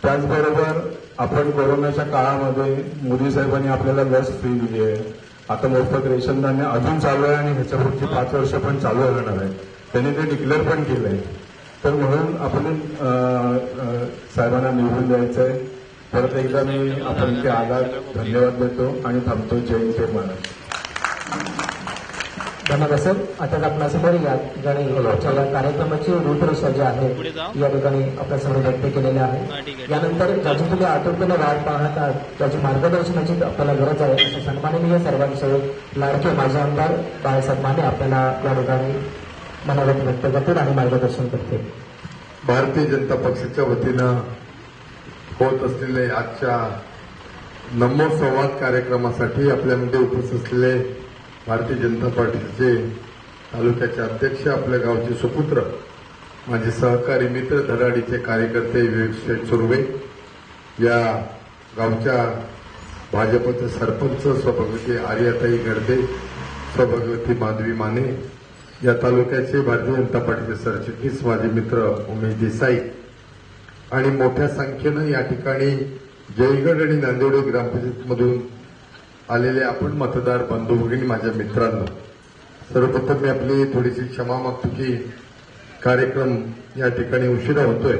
त्याचबरोबर आपण कोरोनाच्या काळामध्ये मोदी साहेबांनी आपल्याला लस फ्री दिली आहे. आता मोफत रेशन धान्य अजून चालू आहे आणि ह्याच्या पुढची 5 वर्ष पण चालू राहणार आहे. त्यांनी ते डिक्लेअर पण केलंय. तर म्हणून आपण साहेबांना निवडून द्यायचं आहे. परत एकदा मी आपण इथे आलात धन्यवाद देतो आणि थांबतो. जय हिंद जय महाराष्ट्र. धन्यवाद सर. आता आपणासमोर या ठिकाणी या कार्यक्रमाची रूपरेषा जी आहे या ठिकाणी आपल्यासमोर व्यक्त केलेल्या आहे. यानंतर ज्याची तुम्ही आतुरतेने वाट पाहत आहात, ज्याची मार्गदर्शनाची आपल्याला गरज आहे असे सन्माननीय सर्वांचे लाडके माझे आमदार बाळासाहेब माने आपल्याला या ठिकाणी मनोगत व्यक्त करतील आणि मार्गदर्शन करतील. भारतीय जनता पक्षाच्या वतीनं होत असलेले आजच्या नमो संवाद कार्यक्रमासाठी आपल्यामध्ये उपस्थित असलेले भारतीय जनता पार्टीचे तालुक्याचे अध्यक्ष, आपल्या गावचे सुपुत्र, माझे सहकारी मित्र, धडाडीचे कार्यकर्ते विवेक शेठ सुर्वे, या गावच्या भाजपचे सरपंच स्वभगवती आर्याताई गर्दे, स्वभगवती माधवी माने, या तालुक्याचे भारतीय जनता पार्टीचे सरचिटणीस माझे मित्र उमेश देसाई आणि मोठ्या संख्येनं या ठिकाणी जयगड आणि नांदेड ग्रामपंचायतमधून आलेले आपण मतदार बंधू भगिनी, माझ्या मित्रांनो, सर्वप्रथम मी आपली थोडीशी क्षमा मागतो की कार्यक्रम या ठिकाणी उशिरा होतोय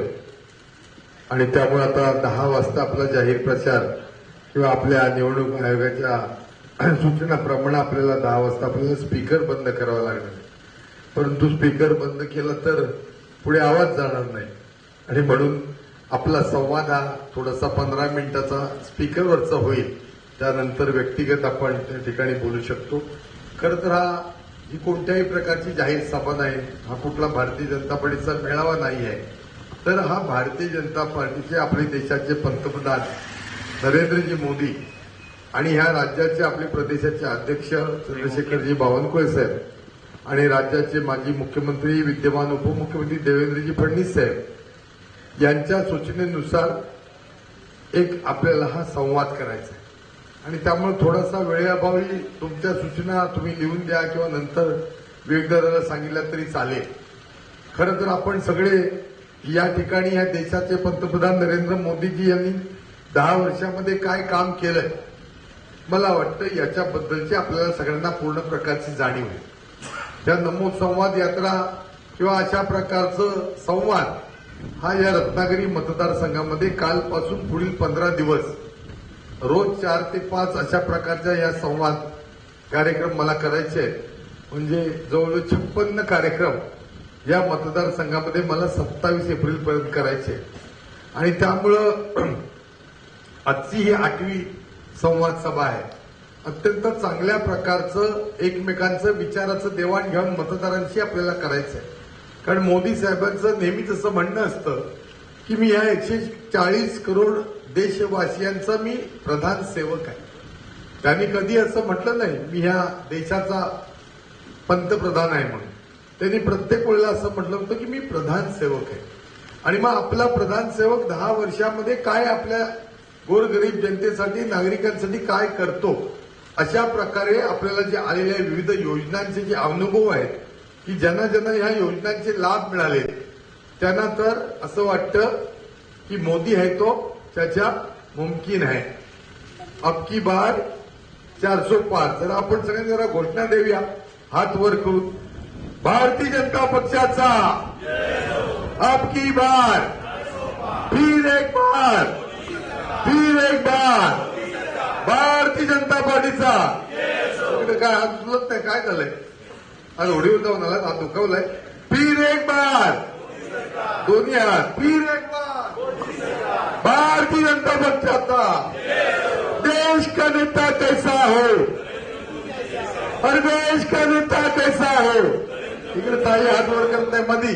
आणि त्यामुळे आता 10 वाजता आपला जाहीर प्रचार किंवा आपल्या निवडणूक आयोगाच्या सूचनाप्रमाणे आपल्याला 10 वाजता आपल्याला स्पीकर बंद करावा लागणार आहे. परंतु स्पीकर बंद केला तर पुढे आवाज जाणार नाही आणि म्हणून आपला संवाद हा थोडासा 15 मिनिटाचा स्पीकरवरचा होईल. त्यानंतर व्यक्तिगत आपण त्या ठिकाणी बोलू शकतो. खरं तर ही कोणत्याही प्रकारची जाहीर सभा नाही, हा कुठला भारतीय जनता पार्टीचा मेळावा नाही आहे. तर हा भारतीय जनता पार्टीचे आपले देशाचे पंतप्रधान नरेंद्रजी मोदी आणि ह्या राज्याचे आपले प्रदेशाचे अध्यक्ष चंद्रशेखरजी बावनकुळे साहेब आणि राज्याचे माजी मुख्यमंत्री विद्यमान उपमुख्यमंत्री देवेंद्रजी फडणवीस साहेब यांच्या सूचनेनुसार एक आपल्याला हा संवाद करायचा आहे आणि त्यामुळे थोडासा वेळेअभावी तुमच्या सूचना तुम्ही लिहून द्या किंवा नंतर विवेकदादाला सांगितल्या तरी चालेल. खरं तर आपण सगळे या ठिकाणी या देशाचे पंतप्रधान नरेंद्र मोदीजी यांनी 10 वर्षामध्ये काय काम केलंय, मला वाटतं याच्याबद्दलची आपल्याला सगळ्यांना पूर्ण प्रकारची जाणीव आहे. त्या नमो संवाद यात्रा किंवा अशा प्रकारचं संवाद हा या रत्नागिरी मतदारसंघामध्ये कालपासून पुढील 15 दिवस रोज 4 ते 5 अशा प्रकारच्या या संवाद कार्यक्रम मला करायचे आहेत. म्हणजे जवळजवळ 56 कार्यक्रम या मतदारसंघामध्ये मला 27 एप्रिलपर्यंत करायचे आणि त्यामुळं आजची ही 8वी संवाद सभा आहे. अत्यंत चांगल्या प्रकारचं एकमेकांचं विचाराचं देवाणघेवाण मतदारांशी आपल्याला करायचं आहे. कारण मोदी साहेबांचं नेहमीच असं म्हणणं असतं की मी या 140 करोड देशवासियांचा मी प्रधान सेवक आहे. त्यांनी कधी असं म्हटलं नाही मी ह्या देशाचा पंतप्रधान आहे म्हणून. त्यांनी प्रत्येक वेळेला असं म्हटलं होतं की मी प्रधान सेवक आहे. आणि मग आपला प्रधान सेवक 10 वर्षामध्ये काय आपल्या गोरगरीब जनतेसाठी, नागरिकांसाठी काय करतो, अशा प्रकारे आपल्याला जे आलेल्या विविध योजनांचे जे अनुभव आहेत की ज्यांना ज्यांना ह्या योजनांचे लाभ मिळाले त्यांना तर असं वाटतं की मोदी है तो चाचा मुमकिन है. अब की बार 405. जरा आपण सगळ्यांनी जरा घोषणा देऊया हात वर करून. भारतीय जनता पक्षाचा अब की बार, फिर एक बार, फिर एक बार भारतीय जनता पार्टीचा. काय हात उचलत नाही, काय झालंय? आज होडीवर जाऊन आला, हात दुखावलाय. फिर एक बार, दोन्ही हात, फिर एक बार भारतीय जनता पक्षाचा. देश का नेता कैसा हो और देश का नेता कैसा हो. इकडे ताई हात वर करत नाही, मधी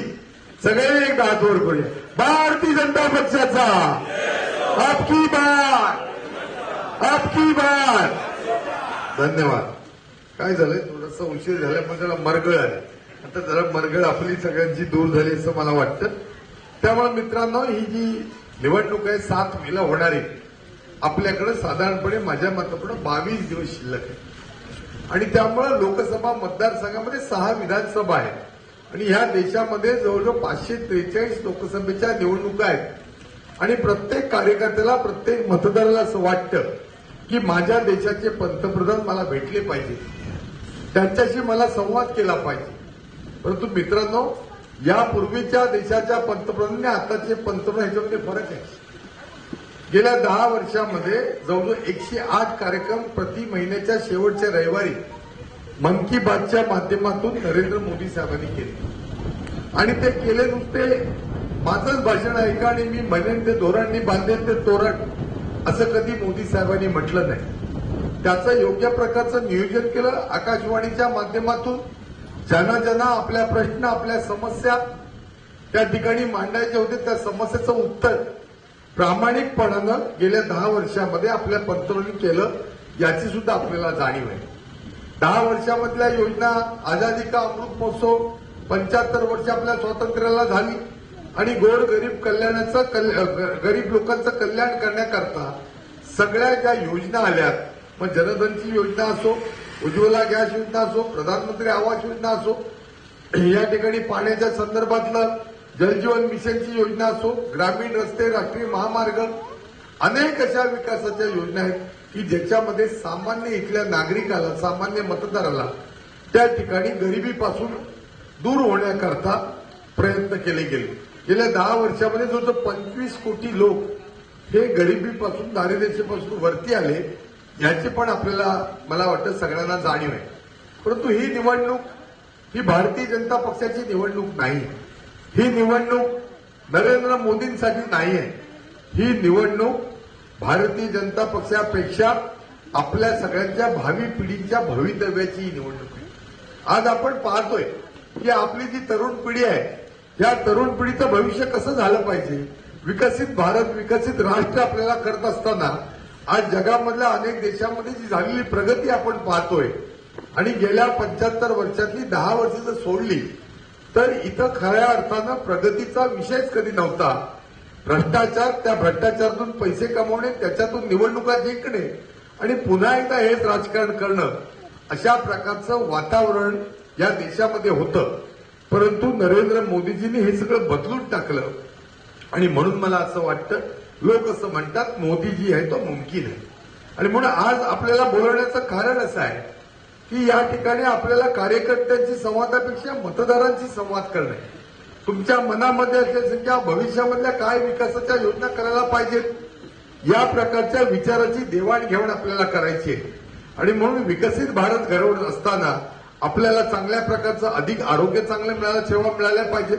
सगळे एकदा हात वर करूया. भारतीय जनता पक्षाचा आपकी बार, आपकी बार. धन्यवाद. काय झालंय, थोडासा उशीर झाल्यामुळे जरा मरगळ आली. आता जरा मरगळ आपली सगळ्यांची दूर झाली असं मला वाटतं. त्यामुळे मित्रांनो, ही जी निवडणूक आहे 7 मेला होणारी, आपल्याकडे साधारणपणे माझ्या मताप्रमाणे 22 दिवस शिल्लक आहे आणि त्यामुळे लोकसभा मतदारसंघामध्ये 6 विधानसभा आहेत आणि ह्या देशामध्ये जवळजवळ 543 लोकसभेच्या निवडणुका आहेत. आणि प्रत्येक कार्यकर्त्याला प्रत्येक मतदाराला असं वाटतं की माझ्या देशाचे पंतप्रधान मला भेटले पाहिजे, त्यांच्याशी मला संवाद केला पाहिजे. परंतु मित्रांनो, यापूर्वीच्या देशाच्या पंतप्रधानांनी आताचे पंतप्रधान ह्याच्यामध्ये फरक आहे. गेल्या 10 वर्षामध्ये जवळजवळ 108 कार्यक्रम प्रति महिन्याच्या शेवटच्या रविवारी मन की बातच्या माध्यमातून नरेंद्र मोदी साहेबांनी केले. आणि ते केले नुसते माझंच भाषण ऐका आणि मी म्हणेन ते धोरणांनी बांधेन ते तोरण असं कधी मोदी साहेबांनी म्हटलं नाही. त्याचं योग्य प्रकारचं नियोजन केलं. आकाशवाणीच्या माध्यमातून ज्यांना आपल्या प्रश्न, आपल्या समस्या त्या ठिकाणी मांडायचे होते, त्या समस्येचं उत्तर प्रामाणिकपणानं गेल्या 10 वर्षामध्ये आपल्या पंतप्रधानांनी केलं, याची सुद्धा आपल्याला जाणीव आहे. 10 वर्षामधल्या योजना, आझादी का अमृत महोत्सव, 75 वर्ष आपल्या स्वातंत्र्याला झाली आणि गरीब लोकांचं कल्याण करण्याकरता सगळ्या ज्या योजना आल्यात, मग जनधनची योजना असो, उज्ज्वला गॅस योजना असो, प्रधानमंत्री आवास योजना असो, या ठिकाणी पाण्याच्या संदर्भातलं जलजीवन मिशनची योजना असो, ग्रामीण रस्ते, राष्ट्रीय महामार्ग, अनेक अशा विकासाच्या योजना आहेत की ज्याच्यामध्ये सामान्य इथल्या नागरिकाला, सामान्य मतदाराला त्या ठिकाणी गरिबीपासून दूर होण्याकरता प्रयत्न केले गेले. गेल्या 10 वर्षामध्ये जवळजवळ 25 कोटी लोक हे गरिबीपासून, दारिद्र्यापासून वरती आले, याची पण आपल्याला, मला वाटतं सगळ्यांना जाणीव आहे. परंतु ही निवडणूक ही भारतीय जनता पक्षाची निवडणूक नाही. ही निवडणूक नरेंद्र मोदींसाठी नाही आहे. ही निवडणूक भारतीय जनता पक्षापेक्षा आपल्या सगळ्यांच्या भावी पिढीच्या भवितव्याची ही निवडणूक आहे. आज आपण पाहतोय की आपली जी तरुण पिढी आहे, या तरुण पिढीचं भविष्य कसं झालं पाहिजे. विकसित भारत, विकसित राष्ट्र आपल्याला करत असताना आज जगामधल्या अनेक देशांमध्ये जी झालेली प्रगती आपण पाहतोय आणि गेल्या 75 वर्षातली 10 वर्ष जर सोडली तर इथं खऱ्या अर्थानं प्रगतीचा विषयच कधी नव्हता. भ्रष्टाचार, त्या भ्रष्टाचारातून पैसे कमवणे, त्याच्यातून निवडणुका जिंकणे आणि पुन्हा एकदा हेच राजकारण करणं, अशा प्रकारचं वातावरण या देशामध्ये होतं. परंतु नरेंद्र मोदीजींनी हे सगळं बदलून टाकलं आणि म्हणून मला असं वाटतं, लोक असं म्हणतात मोदीजी आहे तो मुमकिन आहे. आणि म्हणून आज आपल्याला बोलवण्याचं कारण असं आहे की या ठिकाणी आपल्याला कार्यकर्त्यांची संवादापेक्षा मतदारांची संवाद करणे, तुमच्या मनामध्ये असल्यासारख्या भविष्यामधल्या काय विकासाच्या योजना करायला पाहिजेत, या प्रकारच्या विचाराची देवाणघेवाण आपल्याला करायची आहे. आणि म्हणून विकसित भारत घडवत असताना आपल्याला चांगल्या प्रकारचं अधिक आरोग्य चांगलं मिळालं, सेवा मिळाल्या पाहिजे.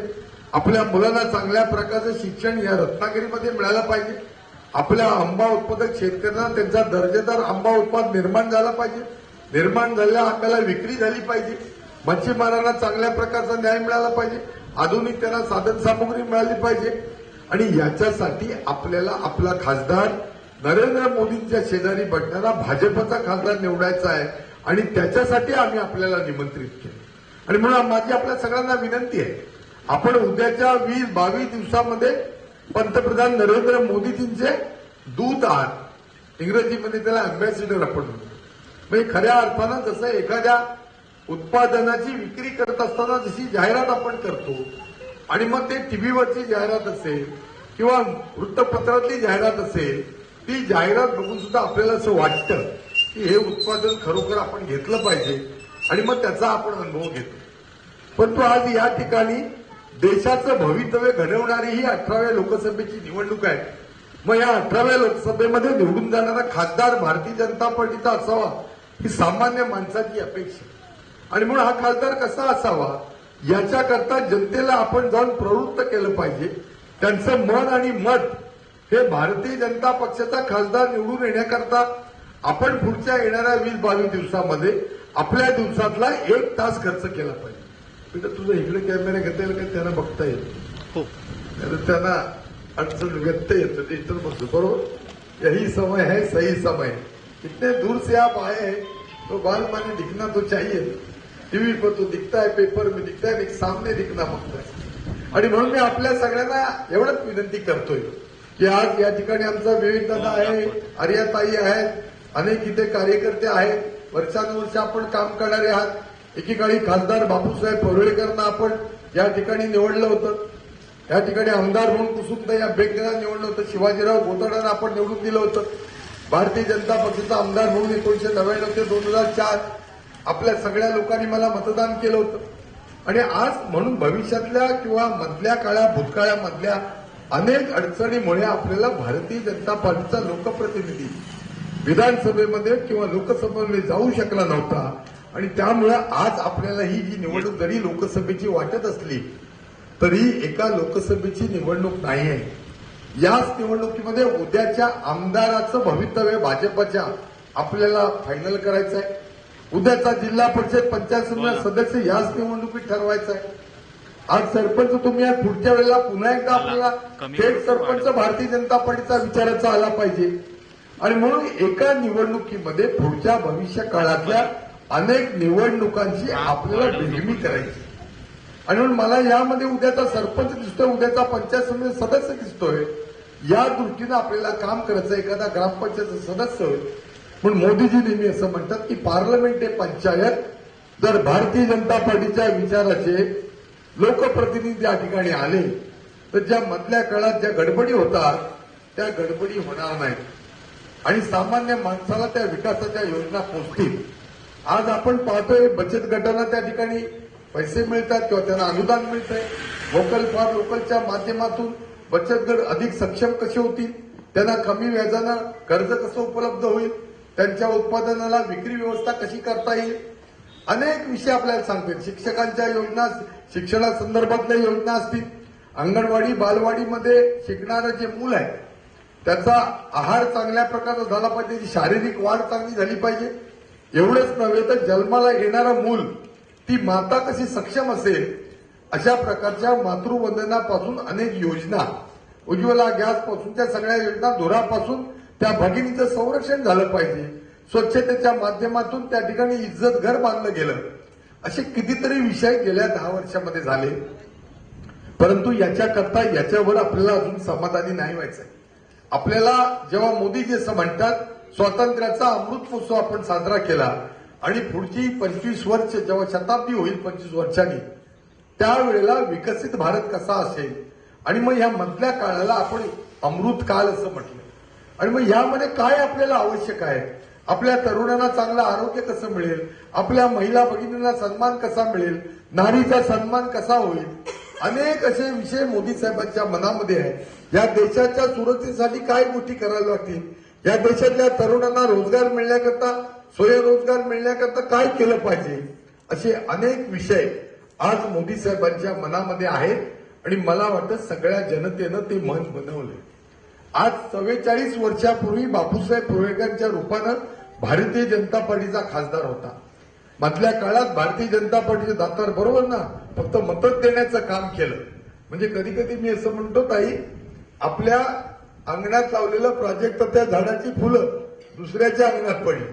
आपल्या मुलांना चांगल्या प्रकारचं शिक्षण या रत्नागिरीमध्ये मिळालं पाहिजे. आपल्या आंबा उत्पादक शेतकऱ्यांना त्यांचा दर्जेदार आंबा उत्पादन निर्माण झाला पाहिजे. निर्माण झालेल्या आंब्याला विक्री झाली पाहिजे. मच्छीमारांना चांगल्या प्रकारचा न्याय मिळाला पाहिजे. आधुनिक त्यांना साधन सामुग्री मिळाली पाहिजे. आणि याच्यासाठी आपल्याला आपला खासदार नरेंद्र मोदींच्या शेजारी बसणारा भाजपचा खासदार निवडायचा आहे आणि त्याच्यासाठी आम्ही आपल्याला निमंत्रित केलं. आणि म्हणून माझी आपल्या सगळ्यांना विनंती आहे, आपण उद्याच्या 20-22 दिवसामध्ये पंतप्रधान नरेंद्र मोदीजींचे दूत आहात. इंग्रजीमध्ये त्याला अँबॅसिडर आपण म्हणतो. म्हणजे खऱ्या अर्थानं जसं एखाद्या उत्पादनाची विक्री करत असताना जशी जाहिरात आपण करतो आणि मग ते टीव्हीवरची जाहिरात असेल किंवा वृत्तपत्रातली जाहिरात असेल, ती जाहिरात बघून सुद्धा आपल्याला असं वाटतं की हे उत्पादन खरोखर आपण घेतलं पाहिजे आणि मग त्याचा आपण अनुभव घेतो. परंतु आज या ठिकाणी देशाचं भवितव्य घडवणारी ही 18व्या लोकसभेची निवडणूक आहे. मग या 18व्या लोकसभेमध्ये निवडून जाणारा खासदार भारतीय जनता पार्टीचा असावा ही सामान्य माणसाची अपेक्षा. आणि म्हणून हा खासदार कसा असावा याच्याकरता जनतेला आपण जाऊन प्रवृत्त केलं पाहिजे. त्यांचं मन आणि मत हे भारतीय जनता पक्षाचा खासदार निवडून येण्याकरता आपण पुढच्या येणाऱ्या 20-22 दिवसामध्ये आपल्या दिवसातला 1 तास खर्च केला पाहिजे. तुझं इकडे कॅमेरा घेता येईल का, त्यांना बघता येईल, त्यांना अडचण व्यक्त येतं, ते इतर बघतो. बरोबर, यही समय है, सही समय. इतने दूर से आप आए हैं तो बाल माने दिखना तो चाहिए. टीव्ही पर तो दिखता है, पेपर में दिखता है, लेकिन सामने दिखना मागता है. आणि म्हणून मी आपल्या सगळ्यांना एवढंच विनंती करतोय की आज या ठिकाणी आमचा विवेक दादा आहे, आर्याताई आहेत, अनेक इथे कार्यकर्ते आहेत, वर्षानुवर्ष आपण काम करणारे आहात. एकेकाळी खासदार बापूसाहेब परुळेकरांना आपण या ठिकाणी निवडलं होतं. या ठिकाणी आमदार म्हणून कुसुमताई आंबेडकरांना निवडलं होतं, शिवाजीराव गोतावळेंना आपण निवडून दिलं होतं, भारतीय जनता पक्षाचा आमदार म्हणून 1999 ते 2004 आपल्या सगळ्या लोकांनी मला मतदान केलं होतं. आणि आज म्हणून भविष्यातल्या किंवा मधल्या भूतकाळामधल्या अनेक अडचणीमुळे आपल्याला भारतीय जनता पार्टीचा लोकप्रतिनिधी विधानसभेमध्ये किंवा लोकसभेमध्ये जाऊ शकला नव्हता. आणि त्यामुळे आज आपल्याला ही जी निवडणूक जरी लोकसभेची वाटत असली तरी एका लोकसभेची निवडणूक नाहीये. याच निवडणुकीमध्ये उद्याच्या आमदाराचं भवितव्य भाजपच्या आपल्याला फायनल करायचं आहे. उद्याचा जिल्हा परिषद पंचायत समिती सदस्य याच निवडणुकीत ठरवायचा आहे. आज सरपंच तुम्ही या पुढच्या वेळेला पुन्हा एकदा आपल्याला थेट सरपंच भारतीय जनता पार्टीचा विचाराचा आला पाहिजे. आणि म्हणून एका निवडणुकीमध्ये पुढच्या भविष्य काळातल्या अनेक निवडणुकांची आपल्याला बेगमी करायची. आणि म्हणून मला यामध्ये उद्याचा सरपंच दिसतोय, उद्याचा पंचायत समिती सदस्य दिसतोय. या दृष्टीनं आपल्याला काम करायचं. एखादा ग्रामपंचायत सदस्य होईल म्हणून मोदीजी नेहमी असं म्हणतात की पार्लमेंट हे पंचायत. जर भारतीय जनता पार्टीच्या विचाराचे लोकप्रतिनिधी या ठिकाणी आले तर ज्या मधल्या काळात ज्या गडबडी होतात त्या गडबडी होणार नाहीत आणि सामान्य माणसाला त्या विकासाच्या योजना पोहोचतील. आज आपण पाहतोय बचत गटांना त्या ठिकाणी पैसे मिळतात किंवा त्यांना अनुदान मिळतंय. व्होकल फॉर लोकलच्या माध्यमातून बचत गट अधिक सक्षम कसे होतील, त्यांना कमी व्याजानं कर्ज कसं उपलब्ध होईल, त्यांच्या उत्पादनाला विक्री व्यवस्था कशी करता येईल, अनेक विषय आपल्याला सांगतील. शिक्षकांच्या योजना, शिक्षणासंदर्भातल्या योजना असतील. अंगणवाडी बालवाडीमध्ये शिकणारं जे मूल आहे त्याचा आहार चांगल्या प्रकारे झाला पाहिजे, त्याची शारीरिक वाढ चांगली झाली पाहिजे. एवढंच नव्हे तर जन्माला येणारं मूल ती माता कशी सक्षम असेल अशा प्रकारच्या मातृवंदनापासून अनेक योजना, उज्ज्वला गॅसपासूनच्या सगळ्या योजना, धुरापासून त्या भगिनीचं संरक्षण झालं पाहिजे. स्वच्छतेच्या माध्यमातून त्या ठिकाणी इज्जत घर बांधलं गेलं. असे कितीतरी विषय गेल्या 10 वर्षामध्ये झाले. परंतु याच्यावर आपल्याला अजून समाधानी नाही व्हायचंय. आपल्याला जेव्हा मोदीजी असं म्हणतात स्वातंत्र्याचा अमृत महोत्सव आपण साजरा केला आणि पुढची 25 वर्ष जेव्हा शताब्दी होईल 25 वर्षांनी त्यावेळेला विकसित भारत कसा असेल आणि मग या मधल्या काळाला आपण अमृत काळ असं म्हटलं. आणि मग यामध्ये काय आपल्याला आवश्यक आहे, आपल्या तरुणांना चांगलं आरोग्य कसं मिळेल, आपल्या महिला भगिनींना सन्मान कसा मिळेल, नारीचा सन्मान कसा होईल, अनेक असे विषय मोदी साहेबांच्या मनामध्ये आहे. या देशाच्या सुरक्षेसाठी काय गोष्टी करायला लागतील, या देशातल्या तरुणांना रोजगार मिळण्याकरता, स्वयंरोजगार मिळण्याकरता काय केलं पाहिजे, असे अनेक विषय आज मोदी साहेबांच्या मनामध्ये आहेत. आणि मला वाटतं सगळ्या जनतेनं ते मन बनवलं. आज 44 वर्षापूर्वी बापूसाहेब पुरळेकरांच्या रूपानं भारतीय जनता पार्टीचा खासदार होता. मधल्या काळात भारतीय जनता पार्टीचे दातार बरोबर ना फक्त मतच देण्याचं काम केलं. म्हणजे कधी कधी मी असं म्हणतो ताई, आपल्या अंगणात लावलेलं प्रोजेक्ट त्या झाडाची फुलं दुसऱ्याच्या अंगणात पडली.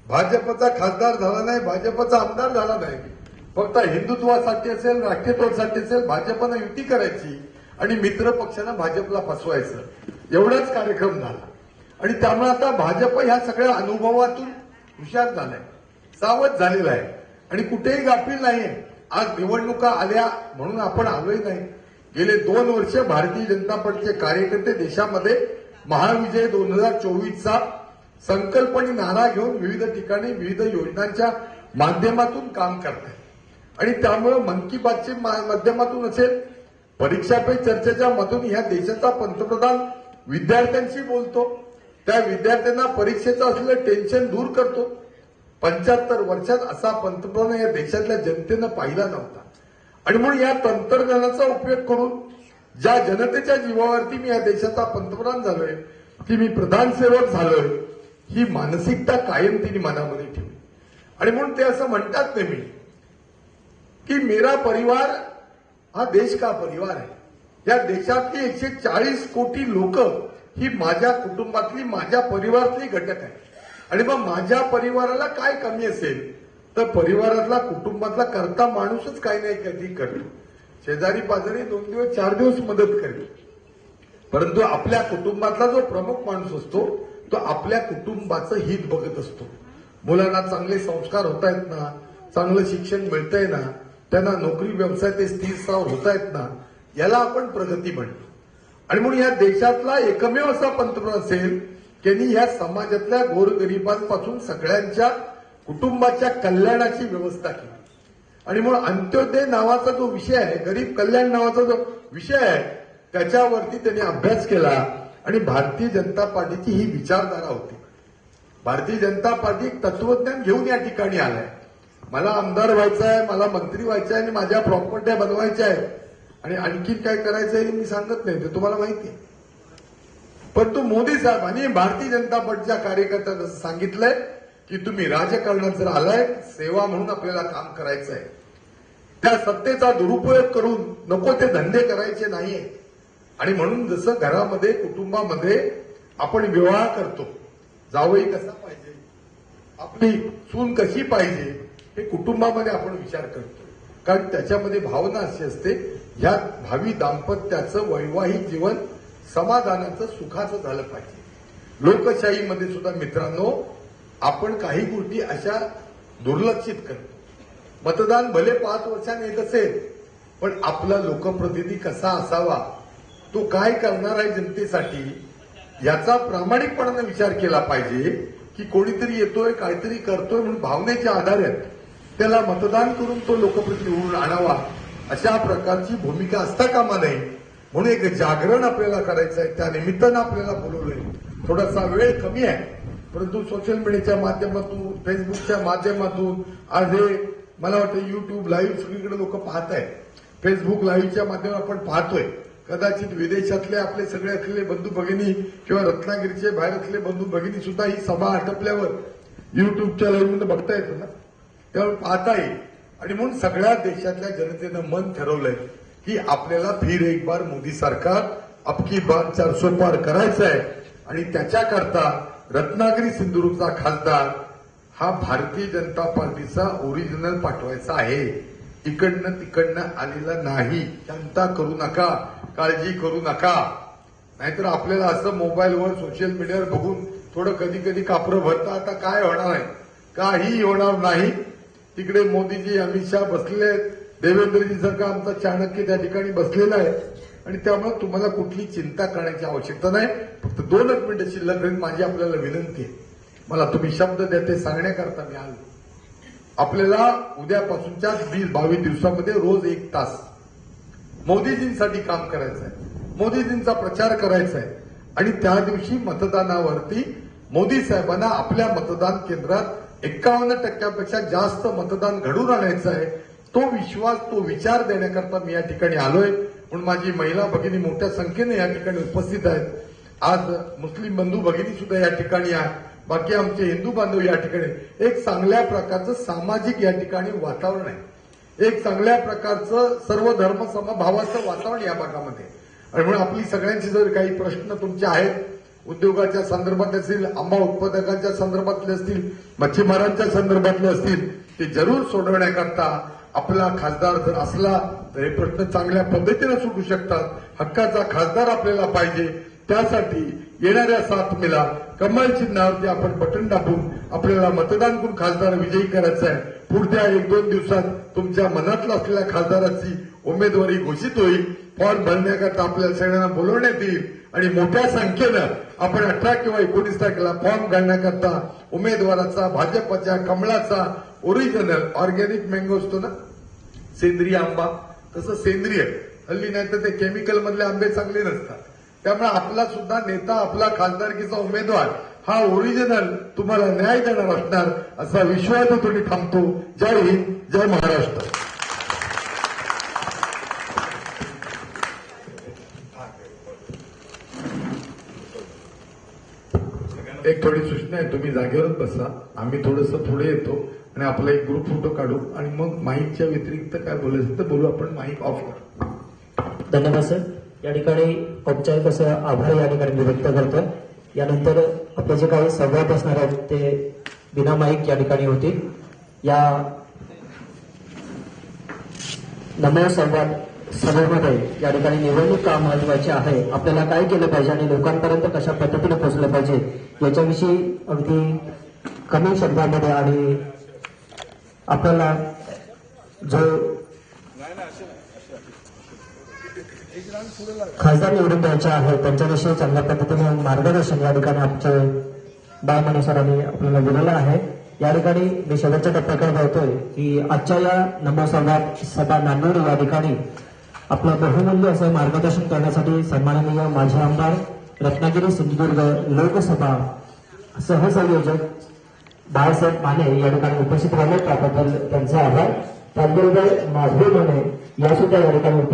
भाजपचा खासदार झाला नाही, भाजपचा आमदार झाला नाही. फक्त हिंदुत्वासाठी असेल, राष्ट्रीयत्वासाठी असेल, भाजपनं युती करायची आणि मित्र पक्षानं भाजपला फसवायचं, एवढाच कार्यक्रम झाला. आणि त्यामुळे आता भाजप ह्या सगळ्या अनुभवातून हुशार झालाय, सावध झालेला आहे आणि कुठेही गाफील नाहीये. आज निवडणुका आल्या म्हणून आपण आलोय नाही. गेले 2 वर्ष भारतीय जनता पार्टीचे कार्यकर्ते देशामध्ये महाविजय 2024चा संकल्प आणि नारा घेऊन विविध ठिकाणी विविध योजनांच्या माध्यमातून काम करतायत. आणि त्यामुळे मन की बातच्या माध्यमातून असेल, परीक्षा पे चर्चेच्या मधून ह्या देशाचा पंतप्रधान विद्यार्थ्यांशी बोलतो, त्या विद्यार्थ्यांना परीक्षेचं असलेलं टेन्शन दूर करतो. 75 वर्षात असा पंतप्रधान या देशातल्या जनतेनं पाहिला नव्हता. आणि म्हणून या तंत्रज्ञानाचा उपयोग करून ज्या जनतेच्या जीवावरती मी या देशाचा पंतप्रधान झालोय, की मी प्रधानसेवक झालोय, ही मानसिकता कायम तिने मनामध्ये ठेवली. आणि म्हणून ते असं म्हणतात नेहमी की मेरा परिवार हा देश का परिवार आहे. या देशातली 140 कोटी लोक ही माझ्या कुटुंबातली, माझ्या परिवारातली घटक आहे. आणि मग माझ्या परिवाराला काय कमी असेल तर परिवारातला, कुटुंबातला करता माणूसच काही नाही कधी करतो. शेजारी पाजारी 2 दिवस 4 दिवस मदत करेल, परंतु आपल्या कुटुंबातला जो प्रमुख माणूस असतो तो आपल्या कुटुंबाचं हित बघत असतो. मुलांना चांगले संस्कार होत आहेत ना, चांगलं शिक्षण मिळतंय ना, त्यांना नोकरी व्यवसाय ते स्थिर स्थावर होत आहेत ना, याला आपण प्रगती म्हणतो. आणि म्हणून या देशातला एकमेव असा पंतप्रधान असेल त्यांनी या समाजातल्या गोरगरिबांपासून सगळ्यांच्या कुटुंबाच्या कल्याणाची व्यवस्था केली. आणि म्हणून अंत्योदय नावाचा जो विषय आहे, गरीब कल्याण नावाचा जो विषय आहे, त्याच्यावरती त्यांनी अभ्यास केला. आणि भारतीय जनता पार्टीची ही विचारधारा होती. भारतीय जनता पार्टी एक तत्वज्ञान घेऊन या ठिकाणी आलाय. मला आमदार व्हायचं आहे, मला मंत्री व्हायचं आहे आणि माझ्या प्रॉपर्ट्या बनवायच्या आहेत आणि आणखी काय करायचं आहे मी सांगत नाही, ते तुम्हाला माहिती आहे. परंतु मोदी साहेबांनी भारतीय जनता पार्टीच्या कार्यकर्त्यांना सांगितलंय की तुम्ही राजकारणात जर आलाय, सेवा म्हणून आपल्याला काम करायचं आहे. त्या सत्तेचा दुरुपयोग करून नको ते धंदे करायचे नाहीये. आणि म्हणून जसं घरामध्ये कुटुंबामध्ये आपण विवाह करतो, जावई कसा पाहिजे, आपली सून कशी पाहिजे, हे कुटुंबामध्ये आपण विचार करतो. कारण त्याच्यामध्ये भावना अशी असते, या भावी दाम्पत्याचं वैवाहिक जीवन समाधानाचं सुखाचं झालं पाहिजे. लोकशाहीमध्ये सुद्धा मित्रांनो आपण काही गोष्टी अशा दुर्लक्षित करतो. मतदान भले 5 वर्षांनी येत असेल, पण आपला लोकप्रतिनिधी कसा असावा, तो काय करणार आहे जनतेसाठी, याचा प्रामाणिकपणाने विचार केला पाहिजे. की कोणीतरी येतोय काहीतरी करतोय म्हणून भावनेच्या आधारे त्याला मतदान करून तो लोकप्रतिनिधी निवडून आणावा, अशा प्रकारची भूमिका असता कामा नये. म्हणून एक जागरण आपल्याला करायचं आहे. त्या निमित्तानं आपल्याला बोलवलंय. थोडासा वेळ कमी आहे, परंतु सोशल मीडियाच्या माध्यमातून, फेसबुकच्या माध्यमातून आज हे मला वाटतं युट्यूब लाईव्ह सगळीकडे लोक पाहत आहेत. फेसबुक लाईव्हच्या माध्यमातून आपण पाहतोय. कदाचित विदेशातले आपले सगळे असलेले बंधू भगिनी किंवा रत्नागिरीचे बाहेर असलेले बंधू भगिनी सुद्धा ही सभा आटपल्यावर युट्यूबच्या लाईव्हमध्ये बघता येतं ना, त्यावर पाहता येईल. आणि म्हणून सगळ्या देशातल्या जनतेनं मन ठरवलंय की आपल्याला फिर एक बार मोदी सरकार अबकी बार 400 पार करायचं आहे. आणि त्याच्याकरता रत्नागिरी सिंधुदुर्गचा खासदार हा भारतीय जनता पार्टीचा ओरिजिनल पाठवायचा आहे. इकडनं तिकडनं आलेला नाही. चिंता करू नका, काळजी करू नका. नाहीतर आपल्याला असं मोबाईलवर सोशल मीडियावर बघून थोडं कधी कधी कापरं भरता. आता काय होणार आहे, काही होणार नाही. तिकडे मोदीजी, अमित शहा बसलेले आहेत, देवेंद्रजी सारखा आमचा चाणक्य त्या ठिकाणी बसलेला आहे. आणि त्यामुळे तुम्हाला कुठली चिंता करण्याची आवश्यकता नाही. फक्त 2 मिनिटं शिल्लक राहील. माझी आपल्याला विनंती आहे, मला तुम्ही शब्द द्या ते सांगण्याकरता मी आलो. आपल्याला उद्यापासूनच्या 22 दिवसामध्ये रोज 1 तास मोदीजींसाठी काम करायचं आहे, मोदीजींचा प्रचार करायचा आहे. आणि त्या दिवशी मतदानावरती मोदी साहेबांना आपल्या मतदान केंद्रात 51% जास्त मतदान घडून आणायचं आहे. तो विश्वास, तो विचार देण्याकरता मी या ठिकाणी आलोय. म्हणून माझी महिला भगिनी मोठ्या संख्येने या ठिकाणी उपस्थित आहेत. आज मुस्लिम बंधू भगिनी सुद्धा या ठिकाणी आहेत. बाकी आमचे हिंदू बांधव या ठिकाणी. एक चांगल्या प्रकारचं सामाजिक या ठिकाणी वातावरण आहे. एक चांगल्या प्रकारचं सर्व धर्म समभावाचं वातावरण या भागामध्ये. आणि म्हणून आपली सगळ्यांची जर काही प्रश्न तुमचे आहेत, उद्योगाच्या संदर्भात असतील, आंबा उत्पादकांच्या संदर्भातले असतील, मच्छीमारांच्या संदर्भातले असतील, ते जरूर सोडवण्याकरता आपला खासदार जर असला तर हे प्रश्न चांगल्या पद्धतीने सुटू शकतात. हक्काचा खासदार आपल्याला पाहिजे. त्यासाठी येणाऱ्या 7 मेला कमळ चिन्हावरती आपण बटन दाबून आपल्याला मतदान करून खासदार विजयी करायचं आहे. पुढच्या 1-2 दिवसात तुमच्या मनातल्या असलेल्या खासदाराची उमेदवारी घोषित होईल. फॉर्म भरण्याकरता आपल्याला सगळ्यांना बोलवण्यात येईल आणि मोठ्या संख्येनं आपण 18 किंवा 19 तारखेला फॉर्म घालण्याकरता उमेदवाराचा, भाजपच्या कमळाचा ओरिजिनल ऑर्गॅनिक मँगो असतो ना, सेंद्रिय आंबा, तसं सेंद्रिय. हल्ली नाही तर ते केमिकल मधले आंबे चांगले नसतात. त्यामुळे आपला सुद्धा नेता, आपला खासदारकीचा उमेदवार हा ओरिजिनल तुम्हाला न्याय देणार असणार असा विश्वास तुम्ही थांबतो. जय हिंद, जय महाराष्ट्र. एक थोडी सूचना आहे, तुम्ही जागेवरच बसा. आम्ही थोडंसं पुढे येतो आणि आपला एक ग्रुप फोटो काढू आणि मग माईकच्या व्यतिरिक्त काय बोलायचं तर बोलू. आपण माईक ऑफ करू. धन्यवाद सर. या ठिकाणी औपचारिक असं आभार या ठिकाणी मी व्यक्त करतो. यानंतर आपले जे काही संवाद असणार आहेत ते बिना माईक या ठिकाणी होतील. या नमो संवाद सभेमध्ये या ठिकाणी निवडणूक का महत्वाची आहे, आपल्याला काय केलं पाहिजे आणि लोकांपर्यंत कशा पद्धतीने पोहोचलं पाहिजे याच्याविषयी अगदी कमी शब्दामध्ये आणि आपल्याला जो खासदार निवडून द्यायचे आहेत त्यांच्याविषयी चांगल्या पद्धतीने मार्गदर्शन या ठिकाणी आमचे बाळमणी सरांनी आपल्याला दिलेलं आहे. या ठिकाणी मी शेवटच्या टप्प्याकडे बघतोय की आजच्या या नमो संवाद सभा नांदेड या ठिकाणी आपलं बहुमूल्य असं मार्गदर्शन करण्यासाठी सन्माननीय माजी आमदार रत्नागिरी सिंधुदुर्ग लोकसभा सहसंयोजक बाळासाहेब माने या ठिकाणी उपस्थित राहिले त्याबद्दल त्यांचा आभार. त्याचबरोबर माधवी माने या सुद्धा या ठिकाणी